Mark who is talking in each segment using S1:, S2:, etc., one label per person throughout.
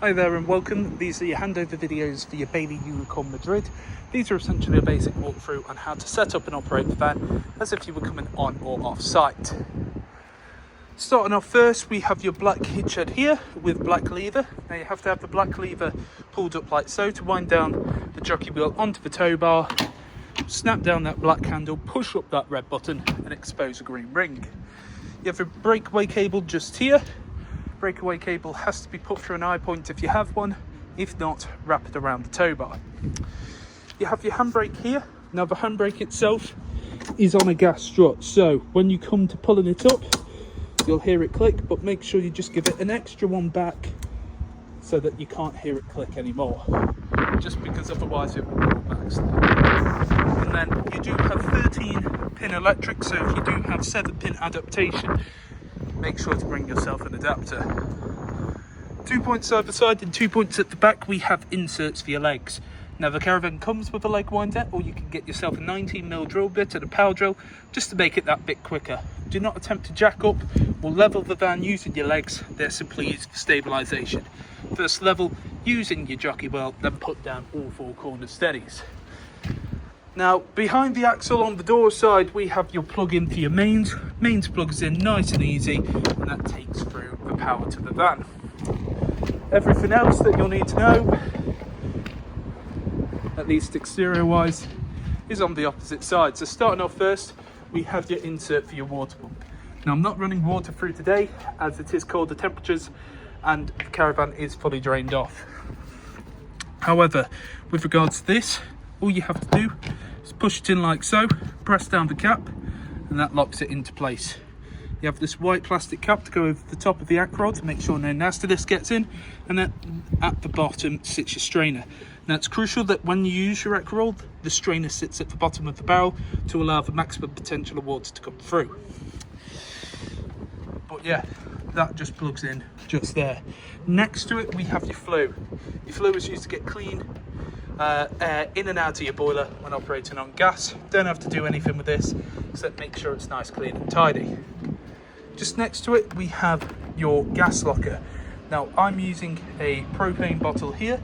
S1: Hi there and welcome. These are your handover videos for your Bailey Unicorn Madrid. These are essentially a basic walkthrough on how to set up and operate the van as if you were coming on or off site. Starting off first, we have your black hitch head here with black lever. Now you have to have the black lever pulled up like so to wind down the jockey wheel onto the tow bar, snap down that black handle, push up that red button and expose a green ring. You have a breakaway cable just here. Breakaway cable has to be put through an eye point if you have one. If not, wrap it around the tow bar. You have your handbrake here. Now the handbrake itself is on a gas strut, so when you come to pulling it up, you'll hear it click, but make sure you just give it an extra one back so that you can't hear it click anymore, just because otherwise it will go back slow. And then you do have 13 pin electric, so if you do have 7 pin adaptation, make sure to bring yourself an adapter. 2 points side by side and 2 points at the back, we have inserts for your legs. Now the caravan comes with a leg winder, or you can get yourself a 19mm drill bit and a power drill just to make it that bit quicker. Do not attempt to jack up or level the van using your legs, they're simply used for stabilisation. First level using your jockey wheel, then put down all 4 corner steadies. Now behind the axle on the door side, we have your plug-in for your mains. Mains plugs in nice and easy, and that takes through the power to the van. Everything else that you'll need to know, at least exterior wise, is on the opposite side. So starting off first, we have your insert for your water pump. Now I'm not running water through today as it is colder temperatures and the caravan is fully drained off. However, with regards to this, all you have to do is push it in like so, press down the cap, and that locks it into place. You have this white plastic cap to go over the top of the act rod to make sure no nastiness gets in, and then at the bottom sits your strainer. Now it's crucial that when you use your act rod, the strainer sits at the bottom of the barrel to allow the maximum potential of water to come through. But yeah, that just plugs in just there. Next to it we have your flue. Your flue is used to get clean air in and out of your boiler when operating on gas. Don't have to do anything with this except make sure it's nice, clean and tidy. Just next to it we have your gas locker. Now I'm using a propane bottle here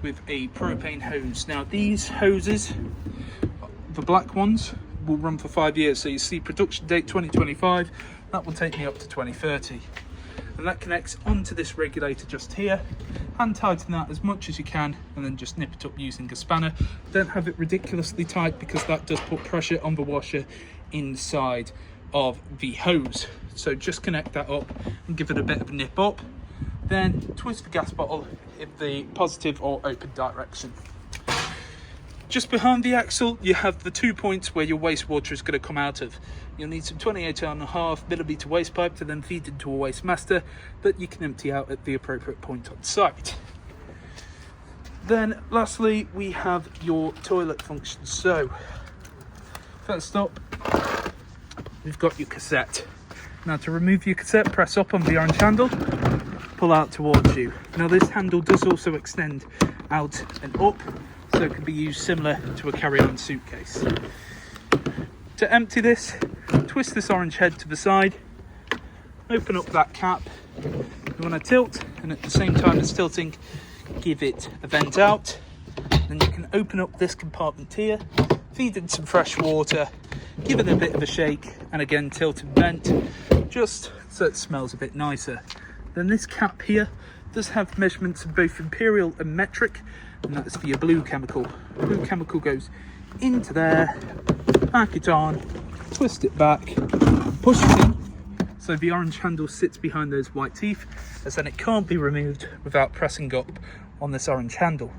S1: with a propane hose. Now these hoses, the black ones, will run for 5 years. So you see production date 2025, that will take me up to 2030. And that connects onto this regulator just here. Hand tighten that as much as you can and then just nip it up using a spanner. Don't have it ridiculously tight because that does put pressure on the washer inside of the hose. So just connect that up and give it a bit of a nip up. Then twist the gas bottle in the positive or open direction. Just behind the axle, you have the 2 points where your wastewater is going to come out of. You'll need some 28.5mm waste pipe to then feed into a waste master that you can empty out at the appropriate point on site. Then lastly, we have your toilet function. So first up, we've got your cassette. Now to remove your cassette, press up on the orange handle, pull out towards you. Now this handle does also extend out and up, so it can be used similar to a carry-on suitcase. To empty this, twist this orange head to the side, open up that cap. You want to tilt, and at the same time as tilting, give it a vent out. Then you can open up this compartment here, feed in some fresh water, give it a bit of a shake, and again tilt and vent, just so it smells a bit nicer. Then this cap here does have measurements of both imperial and metric, and that's for your blue chemical. Blue chemical goes into there, pack it on, twist it back, push it in, so the orange handle sits behind those white teeth, as then it can't be removed without pressing up on this orange handle.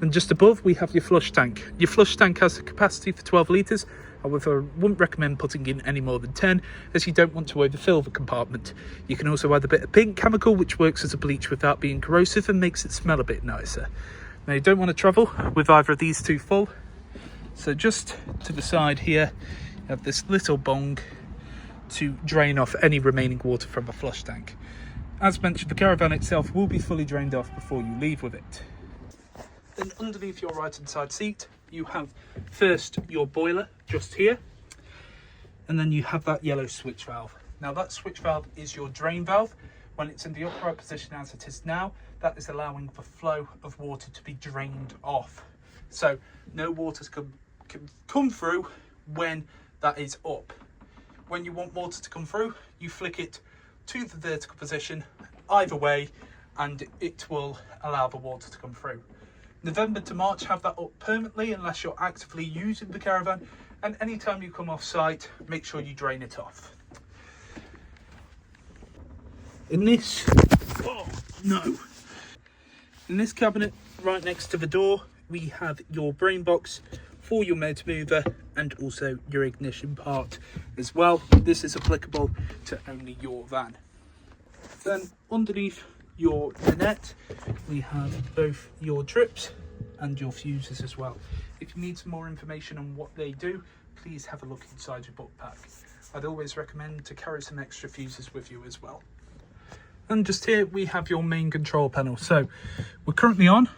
S1: Then just above we have your flush tank. Your flush tank has a capacity for 12 litres, however I wouldn't recommend putting in any more than 10 as you don't want to overfill the compartment. You can also add a bit of pink chemical which works as a bleach without being corrosive and makes it smell a bit nicer. Now you don't want to travel with either of these two full, so just to the side here you have this little bung to drain off any remaining water from the flush tank. As mentioned, the caravan itself will be fully drained off before you leave with it. Then underneath your right hand side seat you have first your boiler just here, and then you have that yellow switch valve. Now that switch valve is your drain valve, When it's in the upright position as it is now, that is allowing the flow of water to be drained off. So no water can come through when that is up. When you want water to come through, you flick it to the vertical position either way, and it will allow the water to come through. November to March, have that up permanently unless you're actively using the caravan, and anytime you come off site, make sure you drain it off. In this, in this cabinet right next to the door, we have your brain box for your motor mover and also your ignition part as well. This is applicable to only your van. Then underneath your dinette, we have both your trips and your fuses as well. If you need some more information on what they do, please have a look inside your book pack. I'd always recommend to carry some extra fuses with you as well. And just here we have your main control panel. So we're currently on,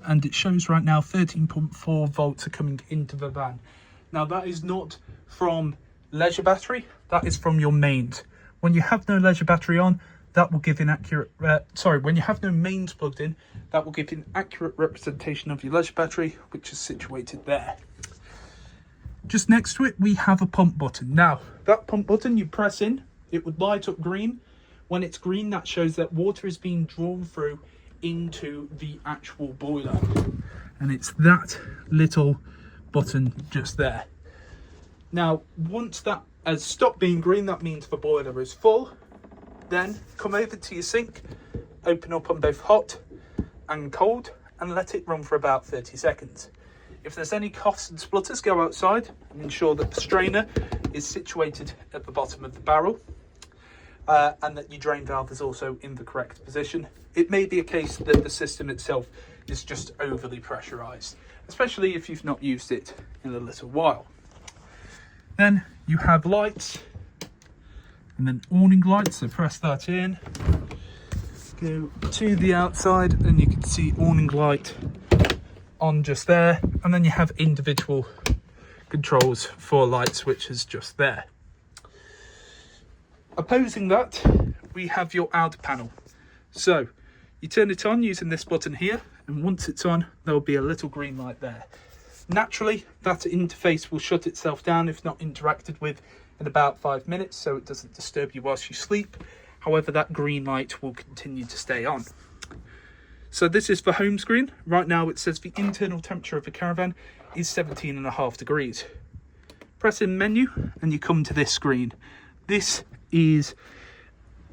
S1: and it shows right now 13.4 volts are coming into the van. Now that is not from leisure battery, that is from your mains. When you have no leisure battery on, that will give an accurate, when you have no mains plugged in, that will give you an accurate representation of your leisure battery, which is situated there. Just next to it, we have a pump button. Now, that pump button you press in, it would light up green. When it's green, that shows that water is being drawn through into the actual boiler. And it's that little button just there. Now, once that has stopped being green, that means the boiler is full. Then come over to your sink, open up on both hot and cold, and let it run for about 30 seconds. If there's any coughs and splutters, go outside and ensure that the strainer is situated at the bottom of the barrel. And that your drain valve is also in the correct position. It may be a case that the system itself is just overly pressurized, especially if you've not used it in a little while. Then you have lights, and then awning lights, so press that in, go to the outside, and you can see awning light on just there, and then you have individual controls for light switches just there. Opposing that, we have your outer panel. So you turn it on using this button here, and once it's on, there will be a little green light there. Naturally, that interface will shut itself down if not interacted with in about 5 minutes, so it doesn't disturb you whilst you sleep. However, that green light will continue to stay on. So this is the home screen. Right now it says the internal temperature of the caravan is 17.5 degrees. Press in menu and you come to this screen. This is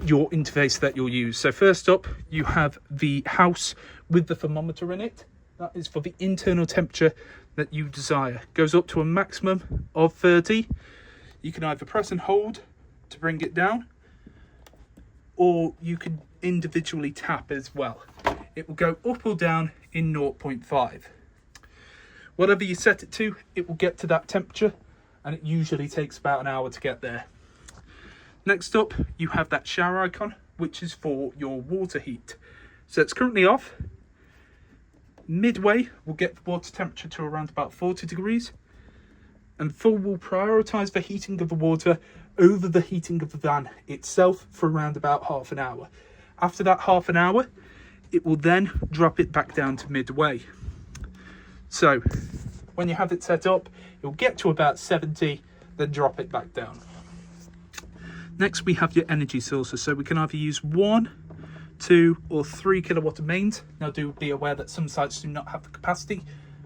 S1: your interface that you'll use. So first up, you have the house with the thermometer in it. That is for the internal temperature that you desire. Goes up to a maximum of 30. You can either press and hold to bring it down, or you can individually tap as well. It will go up or down in 0.5. Whatever you set it to, it will get to that temperature, and it usually takes about an hour to get there. Next up, you have that shower icon, which is for your water heat. So it's currently off. Midway, we'll get the water temperature to around about 40 degrees. And full will prioritise the heating of the water over the heating of the van itself for around about half an hour. After that half an hour, it will then drop it back down to midway. So when you have it set up, you'll get to about 70, then drop it back down. Next, we have your energy sources. So we can either use 1, 2 or 3 kilowatt of mains. Now do be aware that some sites do not have the capacity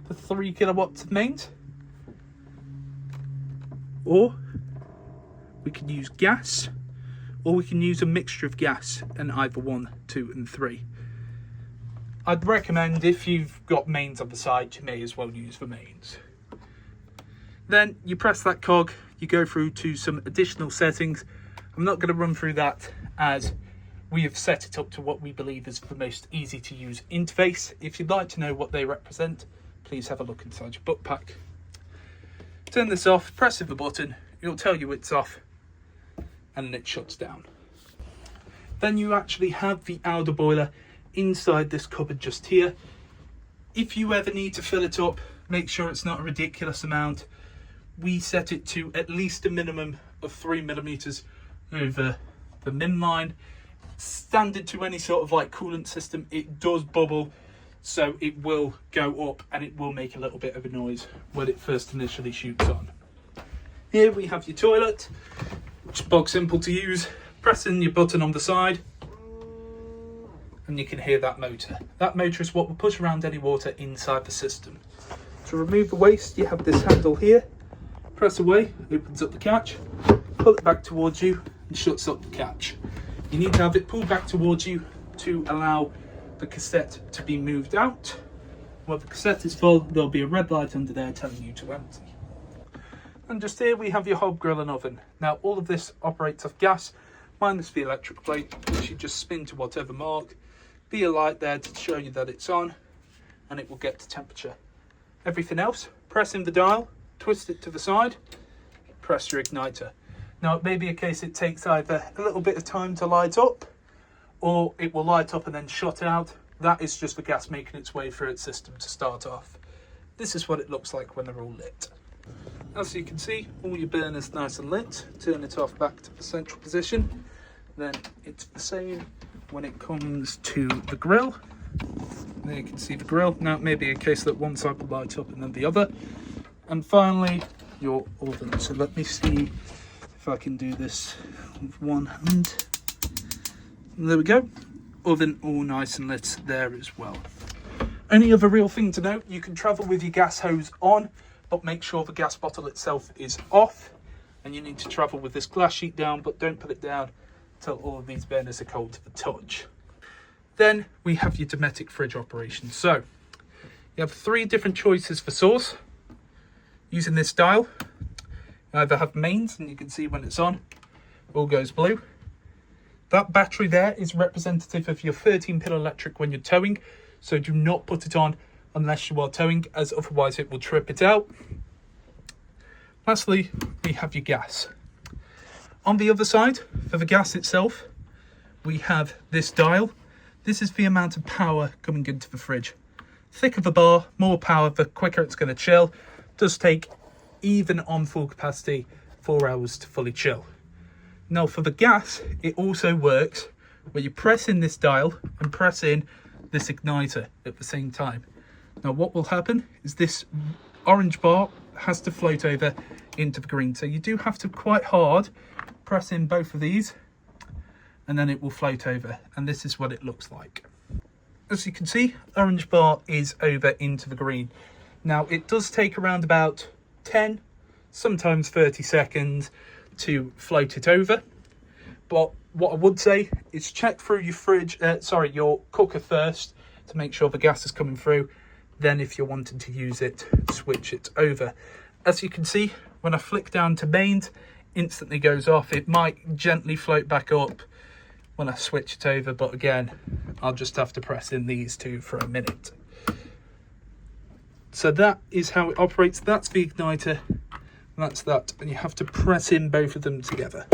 S1: for 3 kilowatts of mains. Or we can use gas, or we can use a mixture of gas and either 1, 2 and 3. I'd recommend if you've got mains on the side, you may as well use the mains. Then you press that cog, you go through to some additional settings. I'm not going to run through that as we have set it up to what we believe is the most easy to use interface. If you'd like to know what they represent, please have a look inside your book pack. Turn this off, press the button, it'll tell you it's off, and then it shuts down. Then you actually have the outer boiler inside this cupboard just here. If you ever need to fill it up, make sure it's not a ridiculous amount. We set it to at least a minimum of 3 millimeters over the min line. standard to any sort of like coolant system, it does bubble, so it will go up and it will make a little bit of a noise when it first initially shoots on. Here we have your toilet, which is bog simple to use. Press in your button on the side and you can hear that motor. That motor is what will push around any water inside the system. To remove the waste, you have this handle here. Press away, opens up the catch, pull it back towards you and shuts up the catch. You need to have it pulled back towards you to allow the cassette to be moved out. When the cassette is full, there'll be a red light under there telling you to empty. And just here we have your hob grill and oven. Now all of this operates off gas, minus the electric plate, which you just spin to whatever mark. Be a light there to show you that it's on, and it will get to temperature. Everything else, press in the dial, twist it to the side, press your igniter. Now it may be a case it takes either a little bit of time to light up, or it will light up and then shut out. That is just the gas making its way through its system to start off. This is what it looks like when they're all lit. As you can see, all your burners nice and lit. Turn it off back to the central position. Then it's the same when it comes to the grill. There you can see the grill. Now it may be a case that one side will light up and then the other. And finally, your oven. So let me see if I can do this with one hand. There we go. Oven all nice and lit there as well. Only other real thing to note, you can travel with your gas hose on, but make sure the gas bottle itself is off. And you need to travel with this glass sheet down, but don't put it down until all of these burners are cold to the touch. Then we have your Dometic fridge operation. So you have 3 different choices for sauce. Using this dial, you either have mains, and you can see when it's on, all goes blue. That battery there is representative of your 13-pin electric when you're towing, so do not put it on unless you are towing, as otherwise it will trip it out. Lastly, we have your gas. On the other side, for the gas itself, we have this dial. This is the amount of power coming into the fridge. Thicker the bar, more power, the quicker it's going to chill. It does take, even on full capacity, 4 hours to fully chill. Now for the gas, it also works where you press in this dial and press in this igniter at the same time. Now what will happen is this orange bar has to float over into the green. So you do have to quite hard press in both of these and then it will float over. And this is what it looks like. As you can see, orange bar is over into the green. Now it does take around about 10, sometimes 30 seconds to float it over, but what I would say is check through your your cooker first to make sure the gas is coming through. Then if you're wanting to use it, switch it over. As you can see, when I flick down to mains, instantly goes off. It might gently float back up when I switch it over, but again, I'll just have to press in these 2 for a minute. So that is how it operates. That's the igniter. That's that, and you have to press in both of them together.